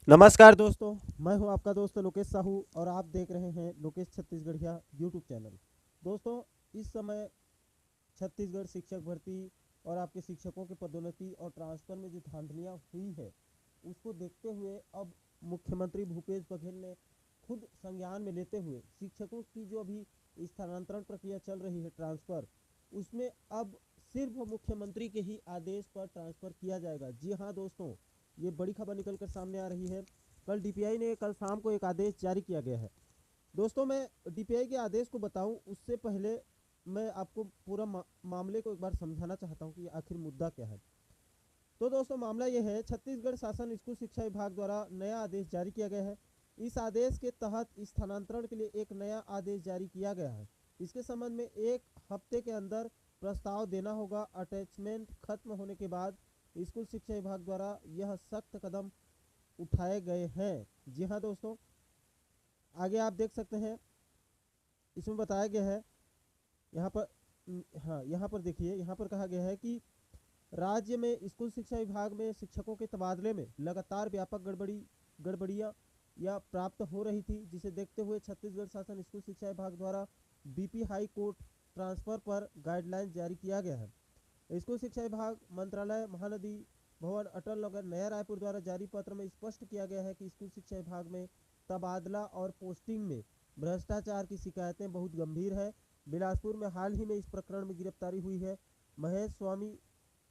नमस्कार दोस्तों, मैं हूं आपका दोस्त लोकेश साहू और आप देख रहे हैं लोकेश छत्तीसगढ़िया यूट्यूब चैनल। दोस्तों, इस समय छत्तीसगढ़ शिक्षक भर्ती और आपके शिक्षकों की पदोन्नति और ट्रांसफर में जो धांधलियां हुई है, उसको देखते हुए अब मुख्यमंत्री भूपेश बघेल ने खुद संज्ञान में लेते हुए शिक्षकों की जो अभी स्थानांतरण प्रक्रिया चल रही है ट्रांसफ़र, उसमें अब सिर्फ मुख्यमंत्री के ही आदेश पर ट्रांसफ़र किया जाएगा। जी हाँ दोस्तों, ये बड़ी खबर निकल कर सामने आ रही है। कल डीपीआई ने कल शाम को एक आदेश जारी किया गया है। दोस्तों, मैं डीपीआई के आदेश को बताऊं उससे पहले मैं आपको पूरा मामले को एक बार समझाना चाहता हूं कि आखिर मुद्दा क्या है। तो दोस्तों, मामला यह है, छत्तीसगढ़ शासन स्कूल शिक्षा विभाग द्वारा नया आदेश जारी किया गया है। इस आदेश के तहत स्थानांतरण के लिए एक नया आदेश जारी किया गया है। इसके संबंध में एक हफ्ते के अंदर प्रस्ताव देना होगा। अटैचमेंट खत्म होने के बाद स्कूल शिक्षा विभाग द्वारा यह सख्त कदम उठाए गए हैं। जी हाँ दोस्तों, आगे आप देख सकते हैं, इसमें बताया गया है यहाँ पर। हाँ, यहाँ पर देखिए, यहाँ पर कहा गया है कि राज्य में स्कूल शिक्षा विभाग में शिक्षकों के तबादले में लगातार व्यापक गड़बड़ियाँ या प्राप्त हो रही थी, जिसे देखते हुए छत्तीसगढ़ शासन स्कूल शिक्षा विभाग द्वारा बीपी हाई कोर्ट ट्रांसफर पर गाइडलाइन जारी किया गया है। स्कूल शिक्षा विभाग मंत्रालय महानदी भवन अटल नगर नया रायपुर द्वारा जारी पत्र में स्पष्ट किया गया है कि स्कूल शिक्षा विभाग में तबादला और पोस्टिंग में भ्रष्टाचार की शिकायतें बहुत गंभीर है। बिलासपुर में हाल ही में इस प्रकरण में गिरफ्तारी हुई है। महेश स्वामी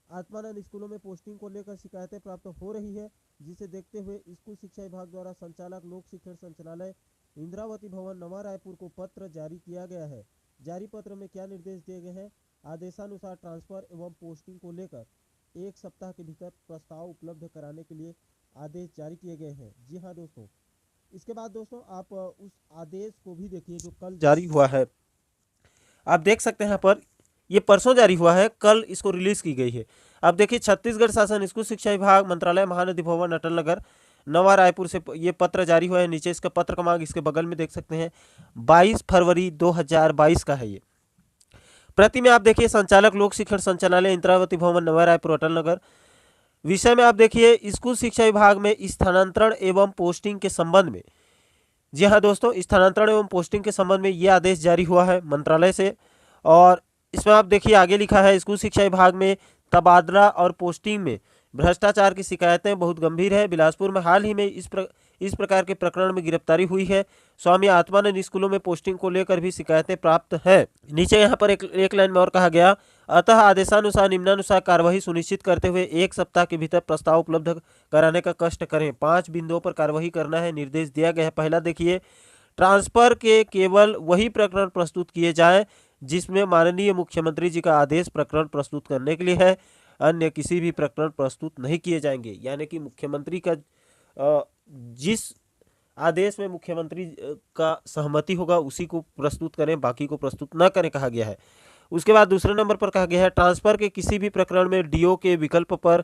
आत्मानंद स्कूलों में पोस्टिंग को लेकर शिकायतें प्राप्त हो रही है, जिसे देखते हुए स्कूल शिक्षा विभाग द्वारा संचालक लोक शिक्षण संचालनालय इंद्रावती भवन नवा रायपुर को पत्र जारी किया गया है। जारी पत्र में क्या निर्देश दिए गए हैं? आदेशानुसार ट्रांसफर एवं पोस्टिंग को लेकर एक सप्ताह के भीतर प्रस्ताव उपलब्ध कराने के लिए आदेश जारी किए गए हैं। जी हाँ दोस्तों, इसके बाद दोस्तों आप उस आदेश को भी देखिए जो कल जारी हुआ है। आप देख सकते हैं यहाँ पर, ये परसों जारी हुआ है, कल इसको रिलीज की गई है। अब देखिए, छत्तीसगढ़ शासन स्कूल शिक्षा विभाग मंत्रालय महानदी भवन अटल नगर नवा रायपुर से ये पत्र जारी हुआ है। नीचे इसका पत्र क्रमांक इसके बगल में देख सकते हैं, 22 फरवरी 2022 का है ये। प्रति में आप देखिए, संचालक लोक शिक्षण संचालनालय इंद्रावती भवन नवा रायपुर अटल नगर। विषय में आप देखिए, स्कूल शिक्षा विभाग में स्थानांतरण एवं पोस्टिंग के संबंध में। जी हाँ दोस्तों, स्थानांतरण एवं पोस्टिंग के संबंध में ये आदेश जारी हुआ है मंत्रालय से। और इसमें आप देखिए, आगे लिखा है, स्कूल शिक्षा विभाग में तबादला और पोस्टिंग में भ्रष्टाचार की शिकायतें बहुत गंभीर है। बिलासपुर में हाल ही में इस प्रकार के प्रकरण में गिरफ्तारी हुई है। स्वामी आत्मानंद स्कूलों में पोस्टिंग को लेकर भी शिकायतें प्राप्त हैं। नीचे यहाँ पर एक लाइन में और कहा गया, अतः आदेशानुसार निम्नानुसार कार्यवाही सुनिश्चित करते हुए एक सप्ताह के भीतर प्रस्ताव उपलब्ध कराने का कष्ट करें। 5 बिंदुओं पर कार्यवाही करना है, निर्देश दिया गया है। पहला देखिए, ट्रांसफर के केवल वही प्रकरण प्रस्तुत किए जाएं जिसमें माननीय मुख्यमंत्री जी का आदेश प्रकरण प्रस्तुत करने के लिए है। अन्य किसी भी प्रकरण प्रस्तुत नहीं किए जाएंगे। यानी कि मुख्यमंत्री का जिस आदेश में मुख्यमंत्री का सहमति होगा उसी को प्रस्तुत करें, बाकी को प्रस्तुत न करें, कहा गया है। उसके बाद दूसरे नंबर पर कहा गया है, ट्रांसफर के किसी भी प्रकरण में डीओ के विकल्प पर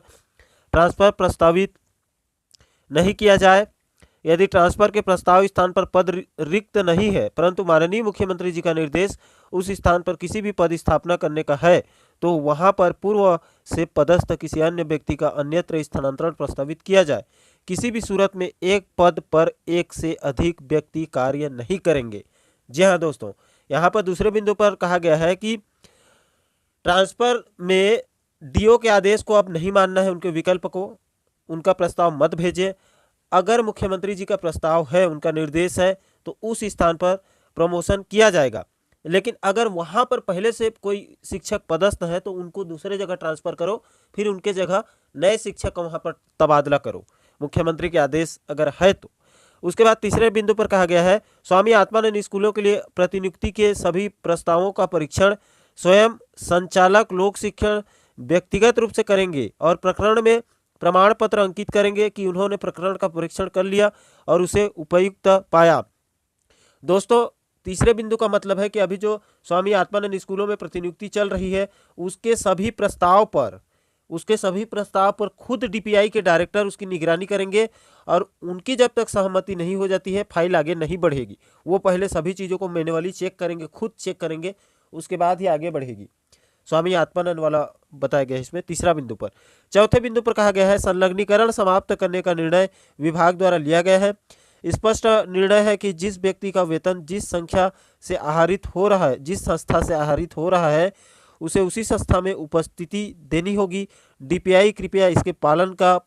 ट्रांसफर प्रस्तावित नहीं किया जाए। यदि ट्रांसफर के प्रस्ताव स्थान पर पद रिक्त नहीं है, परंतु माननीय मुख्यमंत्री जी का निर्देश उस स्थान पर किसी भी पद स्थापना करने का है, तो वहां पर पूर्व से पदस्थ किसी अन्य व्यक्ति का अन्यत्र स्थानांतरण प्रस्तावित किया जाए। किसी भी सूरत में एक पद पर एक से अधिक व्यक्ति कार्य नहीं करेंगे। जी हाँ दोस्तों, यहाँ पर दूसरे बिंदु पर कहा गया है कि ट्रांसफर में डीओ के आदेश को अब नहीं मानना है, उनके विकल्प को, उनका प्रस्ताव मत भेजें। अगर मुख्यमंत्री जी का प्रस्ताव है, उनका निर्देश है, तो उस स्थान पर प्रमोशन किया जाएगा। लेकिन अगर वहां पर पहले से कोई शिक्षक पदस्थ है तो उनको दूसरे जगह ट्रांसफर करो, फिर उनके जगह नए शिक्षक का वहां पर तबादला करो, मुख्यमंत्री के आदेश अगर है तो। उसके बाद तीसरे बिंदु पर कहा गया है, स्वामी आत्मानंद स्कूलों के लिए प्रतिनियुक्ति के सभी प्रस्तावों का परीक्षण स्वयं संचालक लोक शिक्षण व्यक्तिगत रूप से करेंगे और प्रकरण में प्रमाण पत्र अंकित करेंगे कि उन्होंने प्रकरण का परीक्षण कर लिया और उसे उपयुक्त पाया। दोस्तों, तीसरे बिंदु का मतलब है कि अभी जो स्वामी आत्मानंद स्कूलों में प्रतिनियुक्ति चल रही है, उसके सभी प्रस्ताव पर खुद डीपीआई के डायरेक्टर उसकी निगरानी करेंगे और उनकी जब तक सहमति नहीं हो जाती है, फाइल आगे नहीं बढ़ेगी। वो पहले सभी चीज़ों को मैन्युअली चेक करेंगे, खुद चेक करेंगे, उसके बाद ही आगे बढ़ेगी। स्वामी आत्मानंद वाला बताया गया है इसमें तीसरा बिंदु पर। चौथे बिंदु पर कहा गया है संलग्नीकरण समाप्त करने का निर्णय विभाग द्वारा लिया गया है। स्पष्ट निर्णय है कि जिस व्यक्ति का वेतन जिस संख्या से आहरित हो रहा है, जिस संस्था से आहरित हो रहा है, उसे उसी संस्था में उपस्थिति देनी होगी। डीपीआई कृपया इसके पालन का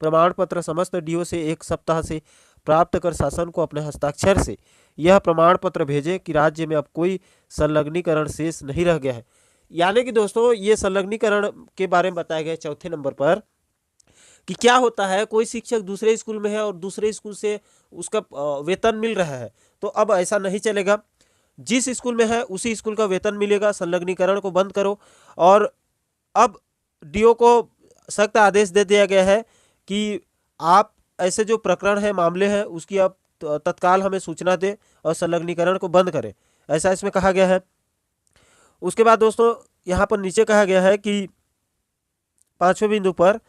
प्रमाण पत्र समस्त डीओ से 1 सप्ताह से प्राप्त कर शासन को अपने हस्ताक्षर से यह प्रमाण पत्र भेजे कि राज्य में अब कोई संलग्नीकरण शेष नहीं रह गया है। यानी कि दोस्तों ये संलग्नीकरण के बारे में बताया गया चौथे नंबर पर कि क्या होता है, कोई शिक्षक दूसरे स्कूल में है और दूसरे स्कूल से उसका वेतन मिल रहा है, तो अब ऐसा नहीं चलेगा। जिस स्कूल में है उसी स्कूल का वेतन मिलेगा। संलग्नीकरण को बंद करो। और अब डीओ को सख्त आदेश दे दिया गया है कि आप ऐसे जो प्रकरण है, मामले हैं, उसकी आप तत्काल हमें सूचना दें और संलग्नीकरण को बंद करें, ऐसा इसमें कहा गया है। उसके बाद दोस्तों यहाँ पर नीचे कहा गया है कि 5वें बिंदु पर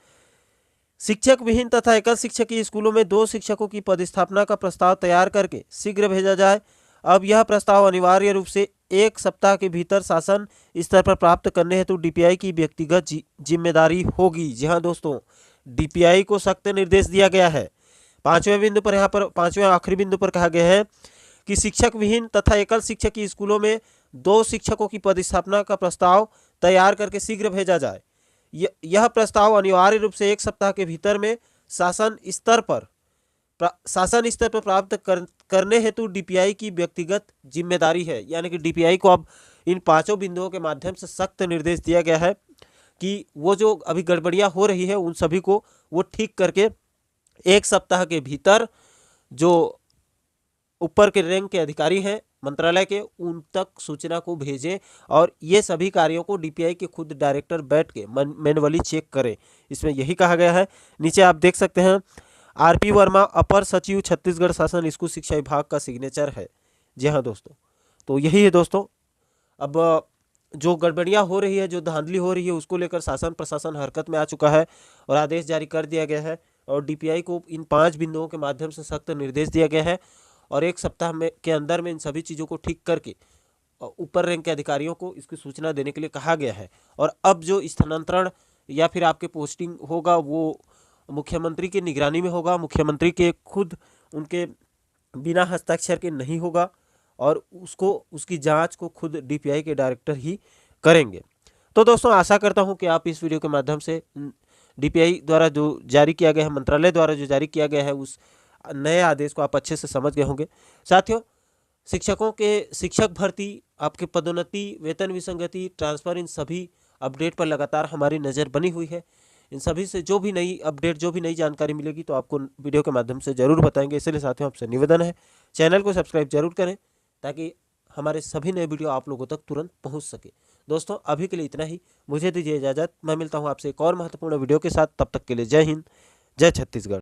शिक्षक विहीन तथा एकल शिक्षकीय स्कूलों में 2 शिक्षकों की पदस्थापना का प्रस्ताव तैयार करके शीघ्र भेजा जाए। अब यह प्रस्ताव अनिवार्य रूप से 1 सप्ताह के भीतर शासन स्तर पर प्राप्त करने हेतु डीपीआई की व्यक्तिगत जिम्मेदारी होगी। जी हाँ दोस्तों, डीपीआई को सख्त निर्देश दिया गया है। 5वें बिंदु पर, यहाँ पर 5वें आखिरी बिंदु पर कहा गया है कि शिक्षक विहीन तथा एकल शिक्षकीय स्कूलों में 2 शिक्षकों की पदस्थापना का प्रस्ताव तैयार करके शीघ्र भेजा जाए। यह प्रस्ताव अनिवार्य रूप से 1 सप्ताह के भीतर में शासन स्तर पर प्राप्त करने हेतु डीपीआई की व्यक्तिगत जिम्मेदारी है। यानी कि डीपीआई को अब इन 5 बिंदुओं के माध्यम से सख्त निर्देश दिया गया है कि वो जो अभी गड़बड़ियां हो रही है उन सभी को वो ठीक करके 1 सप्ताह के भीतर जो ऊपर के रैंक के अधिकारी हैं मंत्रालय के, उन तक सूचना को भेजें और ये सभी कार्यों को डीपीआई के खुद डायरेक्टर बैठ के मैनुअली चेक करें। इसमें यही कहा गया है। नीचे आप देख सकते हैं आरपी वर्मा अपर सचिव छत्तीसगढ़ शासन स्कूल शिक्षा विभाग का सिग्नेचर है। जी हाँ दोस्तों, तो यही है दोस्तों। अब जो गड़बड़ियाँ हो रही है, जो धांधली हो रही है, उसको लेकर शासन प्रशासन हरकत में आ चुका है और आदेश जारी कर दिया गया है और डीपीआई को इन 5 बिंदुओं के माध्यम से सख्त निर्देश दिया गया है और 1 सप्ताह में के अंदर में इन सभी चीज़ों को ठीक करके ऊपर रैंक के अधिकारियों को इसकी सूचना देने के लिए कहा गया है। और अब जो स्थानांतरण या फिर आपके पोस्टिंग होगा वो मुख्यमंत्री की निगरानी में होगा। मुख्यमंत्री के खुद उनके बिना हस्ताक्षर के नहीं होगा और उसकी जांच को खुद डीपीआई के डायरेक्टर ही करेंगे। तो दोस्तों आशा करता हूं कि आप इस वीडियो के माध्यम से डीपीआई द्वारा जो जारी किया गया है, मंत्रालय द्वारा जो जारी किया गया है, उस नए आदेश को आप अच्छे से समझ गए होंगे। साथियों, शिक्षकों के शिक्षक भर्ती, आपके पदोन्नति, वेतन विसंगति, ट्रांसफर, इन सभी अपडेट पर लगातार हमारी नज़र बनी हुई है। इन सभी से जो भी नई अपडेट, जो भी नई जानकारी मिलेगी तो आपको वीडियो के माध्यम से जरूर बताएंगे। इसलिए साथियों आपसे निवेदन है, चैनल को सब्सक्राइब जरूर करें ताकि हमारे सभी नए वीडियो आप लोगों तक तुरंत पहुंच सके। दोस्तों अभी के लिए इतना ही, मुझे दीजिए इजाज़त। मैं मिलता हूं आपसे एक और महत्वपूर्ण वीडियो के साथ। तब तक के लिए जय हिंद, जय छत्तीसगढ़।